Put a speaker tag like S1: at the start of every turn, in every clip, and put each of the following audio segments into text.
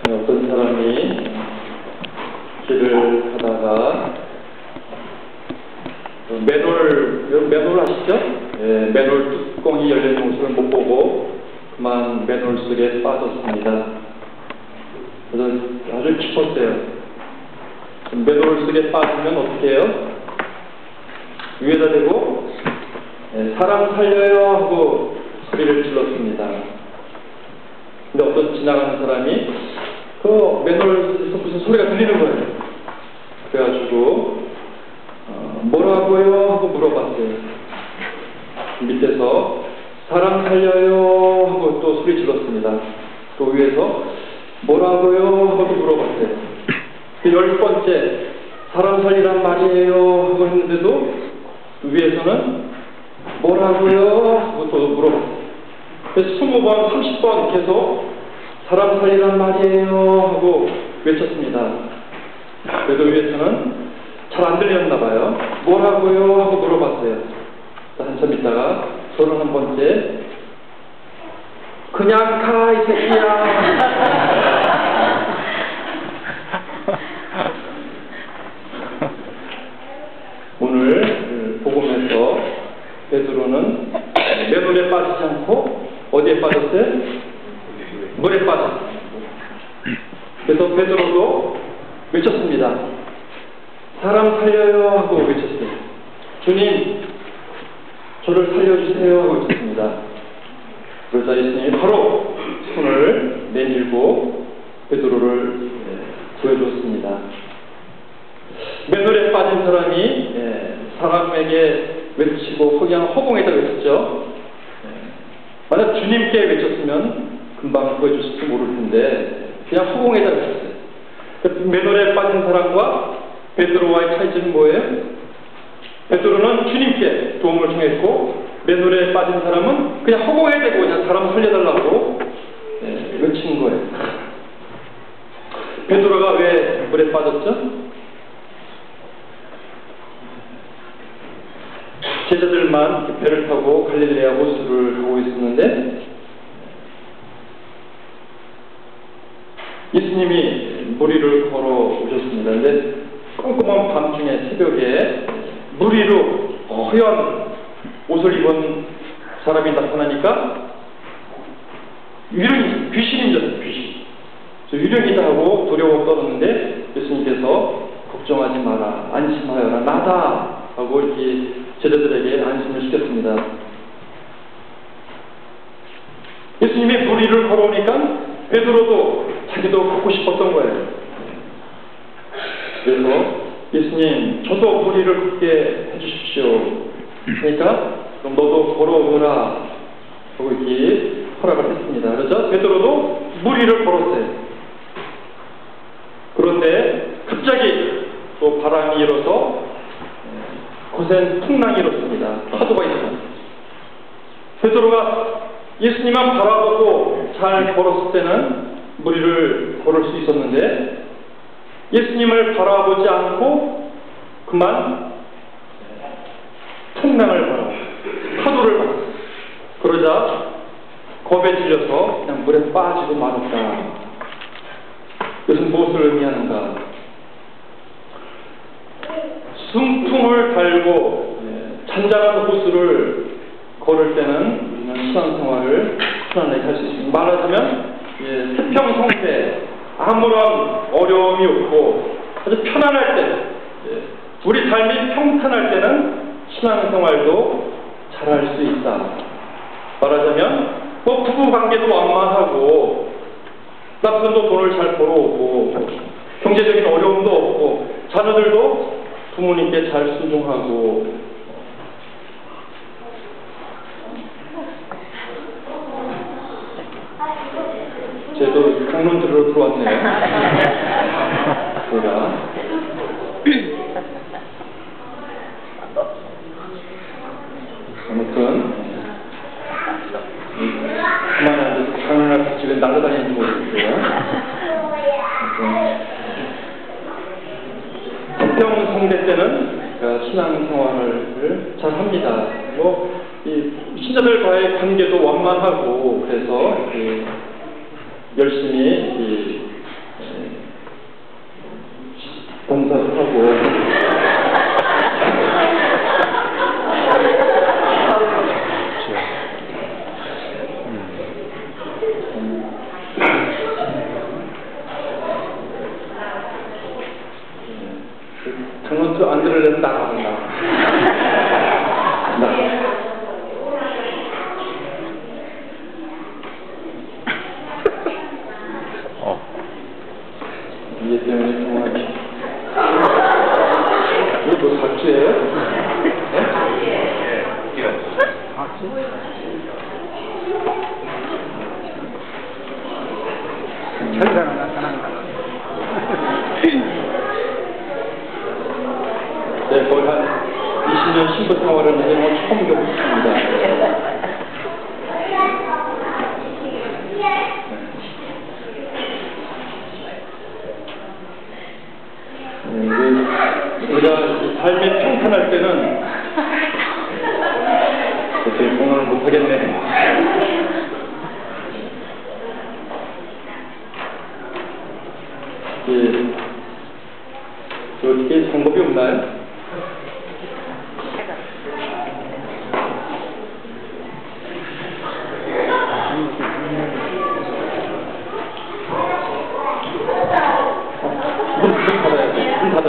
S1: 어떤 사람이 길을 가다가 맨홀 아시죠? 예, 맨홀 뚜껑이 열린 것을 못 보고 그만 맨홀 속에 빠졌습니다. 그래서 아주 깊었어요. 맨홀 속에 빠지면 어떻게 해요? 위에다 대고 사람 살려요 하고 소리를 질렀습니다. 근데 어떤 지나가는 사람이 그 맨홀에서 무슨 소리가 들리는 거예요. 그래가지고 뭐라고요? 하고 물어봤어요. 밑에서 사람 살려요 하고 또 소리 질렀습니다. 또 위에서 뭐라고요? 하고 또 물어봤어요. 10번째 사람 살리란 말이에요 하고 했는데도 위에서는 뭐라고요? 하고 또 물어봤어요. 그래서 20번, 30번 계속 사람 살리란 말이에요 하고 외쳤습니다. 그래도 위에서는 잘 안 들렸나 봐요. 뭐라고요? 하고 물어봤어요. 한참 있다가 31번째 그냥 가 이 새끼야. 오늘 복음에서 베드로는 맨홀에 빠지지 않고 어디에 빠졌어요? 물에 빠졌어요. 그래서 베드로도 외쳤습니다. 사람 살려요 하고 외쳤어요. 주님 저를 살려주세요 하고 외쳤습니다. 그러자 예수님이 바로 손을 내밀고 베드로를 구해줬습니다. 맨홀에 빠진 사람이 사람에게 외치고 그냥 허공에다 외쳤죠. 만약 주님께 외쳤으면 금방 구해줬을지 모를 텐데 그냥 허공에다 외쳤어요. 맨홀에 빠진 사람과 베드로와의 차이점은 뭐예요? 베드로는 주님께 도움을 청했고 맨홀에 빠진 사람은 그냥 허공에 대고 그냥 사람 살려달라고 외친 거예요. 베드로가 왜 물에 빠졌죠? 제자들만 배를 타고 갈릴레아 호수를 가고 있었는데 예수님이 물 위를 걸어 오셨습니다. 근데 꼼꼼한 밤중에 새벽에 물 위로 허연 옷을 입은 사람이 나타나니까 유령이 귀신인 줄 알았어요. 귀신. 유령이다 하고 두려워 떨었는데 예수님께서 걱정하지 마라, 안심하여라, 나다 하고 이렇게 제자들에게 안심을 시켰습니다. 예수님이 물 위를 걸어오니까 베드로도 자기도 걷고 싶었던 거예요. 그래서 예수님 저도 물 위를 걷게 해주십시오. 그러니까 그럼 너도 걸어오라 하고 이렇게 허락을 했습니다. 그러자 베드로도 물 위를 걸었어요. 그런데 갑자기 또 바람이 일어서 거센 풍랑이 일었습니다. 파도가 있었습니다. 베드로가 예수님만 바라보고 잘 걸었을 때는 물 위를 걸을 수 있었는데 예수님을 바라보지 않고 그만 풍랑을 바라보고 파도를 받았어요. 그러자 겁에 질려서 그냥 물에 빠지고 말았다. 이것은 무엇을 의미하는가? 순풍을 달고 잔잔한 호수를 걸을 때는 우리는 신앙생활을 편안하게 할 수 있습니다. 말하자면 태평성대 아무런 어려움이 없고 아주 편안할 때 우리 삶이 평탄할 때는 신앙생활도 잘할 수 있다. 말하자면 부부관계도 완만하고 남편도 돈을 잘 벌어오고 경제적인 어려움도 없고 자녀들도 부모님께 잘 순종하고 쟤도 강론 들으러 들어왔네요. 제가 아무튼 그만 앉아서 강론을 집에 날아다니는지 모르겠어요. 태평성대 때는 신앙생활을 잘 합니다. 이 신자들과의 관계도 완만하고 그래서 열심히 소리를 내면 나가는다. 이해 때문에 통화하지. 이거 뭐 삭제예요? 네?
S2: 천사가 나타난다.
S1: 네, 거의 한 20년 신부 생활을 하면 처음 겪었습니다. 우리가 삶이 평탄할 때는 도저히 공헌을 못하겠네. 어떻게 방법이 없나요? 문 닫아.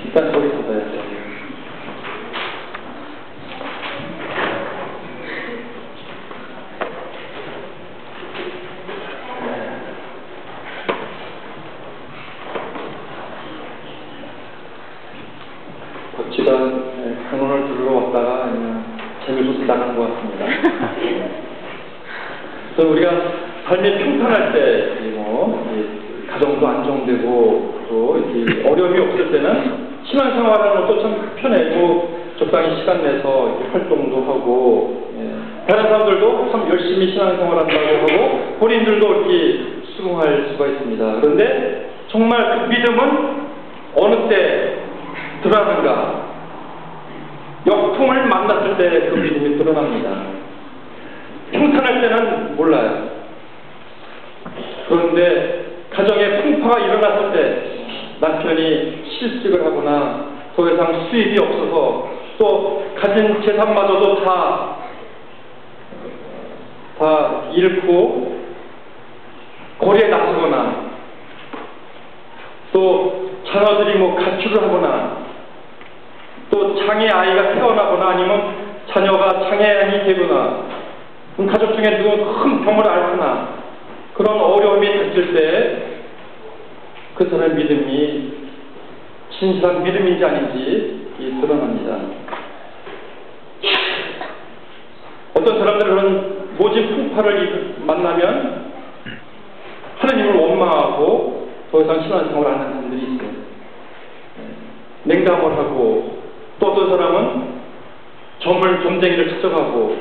S1: 일단 거기 닫아야 돼. 박쥐가 강론을 들으러 왔다가 재미없어서 나간 것 같습니다. 그래서 우리가 삶이 평탄할 때, 가정도 안정되고 또 이렇게 어려움이 없을 때는 신앙생활하는 것도 참 편해고 적당히 시간 내서 활동도 하고 다른 사람들도 참 열심히 신앙생활한다고 하고 본인들도 이렇게 수긍할 수가 있습니다. 그런데 정말 그 믿음은 어느 때 드러나는가? 역풍을 만났을 때 그 믿음이 드러납니다. 평탄할 때는 몰라요. 그런데 가정에 풍파가 일어났을 때 남편이 실직을 하거나 더 이상 수입이 없어서 또 가진 재산마저도 다 잃고 거리에 나서거나 또 자녀들이 가출을 하거나 또 장애 아이가 태어나거나 아니면 자녀가 장애인이 되거나 가족 중에 누구 큰 병을 앓거나 그런 어려움이 닥칠 때 그 사람의 믿음이 진실한 믿음인지 아닌지 드러납니다. 어떤 사람들은 그런 모진 풍파를 만나면 하나님을 원망하고 더 이상 신앙생활을 안 하는 사람들이 있어요. 냉담을 하고 또 어떤 사람은 점쟁이를 찾아가고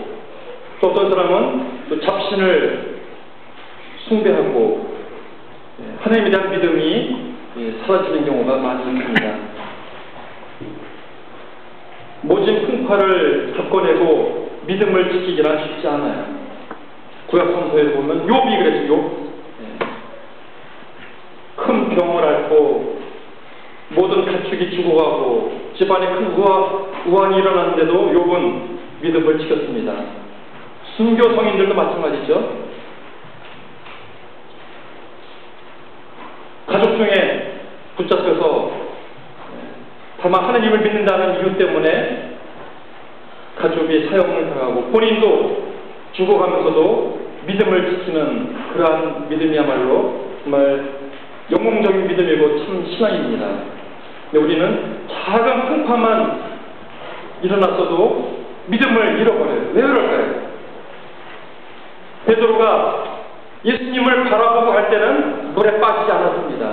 S1: 또 어떤 사람은 또 잡신을 숭배하고 하나님에 대한 믿음이 사라지는 경우가 많이 있습니다. 모진 풍파를 겪어내고 믿음을 지키기란 쉽지 않아요. 구약 성서에 보면 욥이 그랬죠. 욥. 큰 병을 앓고 모든 가축이 죽어가고 집안에 큰 우환이 일어났는데도 욥은 믿음을 지켰습니다. 순교 성인들도 마찬가지죠. 가족 중에 붙잡혀서 다만 하나님을 믿는다는 이유 때문에 가족이 사형을 당하고 본인도 죽어가면서도 믿음을 지키는 그러한 믿음이야말로 정말 영웅적인 믿음이고 참 신앙입니다. 근데 우리는 작은 풍파만 일어났어도 믿음을 잃어버려요. 왜 그럴까요? 베드로가 예수님을 바라보고 할 때는 물에 빠지지 않았습니다.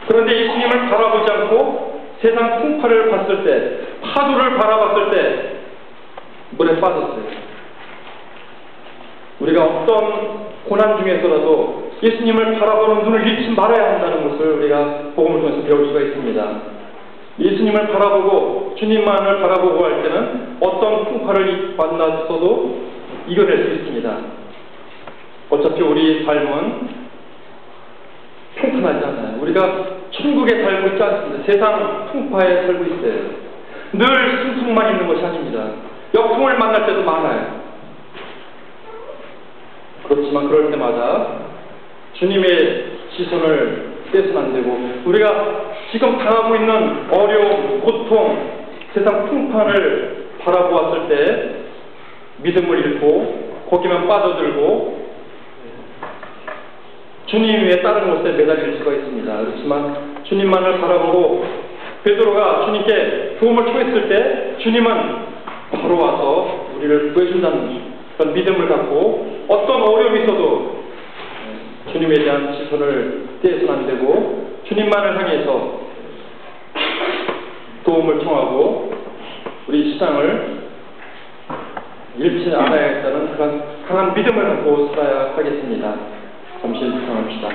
S1: 그런데 예수님을 바라보지 않고 세상 풍파를 봤을 때, 파도를 바라봤을 때 물에 빠졌어요. 우리가 어떤 고난 중에서라도 예수님을 바라보는 눈을 잃지 말아야 한다는 것을 우리가 복음을 통해서 배울 수가 있습니다. 예수님을 바라보고 주님만을 바라보고 할 때는 어떤 풍파를 만났어도 이겨낼 수 있습니다. 어차피 우리 삶은 평탄하지 않아요. 우리가 천국에 살고 있지 않습니다. 세상 풍파에 살고 있어요. 늘 승풍만 있는 것이 아닙니다. 역풍을 만날 때도 많아요. 그렇지만 그럴 때마다 주님의 시선을 떼서는 안 되고, 우리가 지금 당하고 있는 어려움, 고통, 세상 풍파를 바라보았을 때 믿음을 잃고 거기만 빠져들고 주님 외에 다른 곳에 매달릴 수가 있습니다. 그렇지만 주님만을 바라보고 베드로가 주님께 도움을 청했을 때 주님은 바로 와서 우리를 구해준다는 그런 믿음을 갖고 어떤 어려움이 있어도 주님에 대한 시선을 떼서는 안 되고 주님만을 향해서 도움을 청하고 우리 신앙을 잃지 않아야겠다는 그런 강한 믿음을 갖고 살아야 하겠습니다. 잠시 묵상합시다.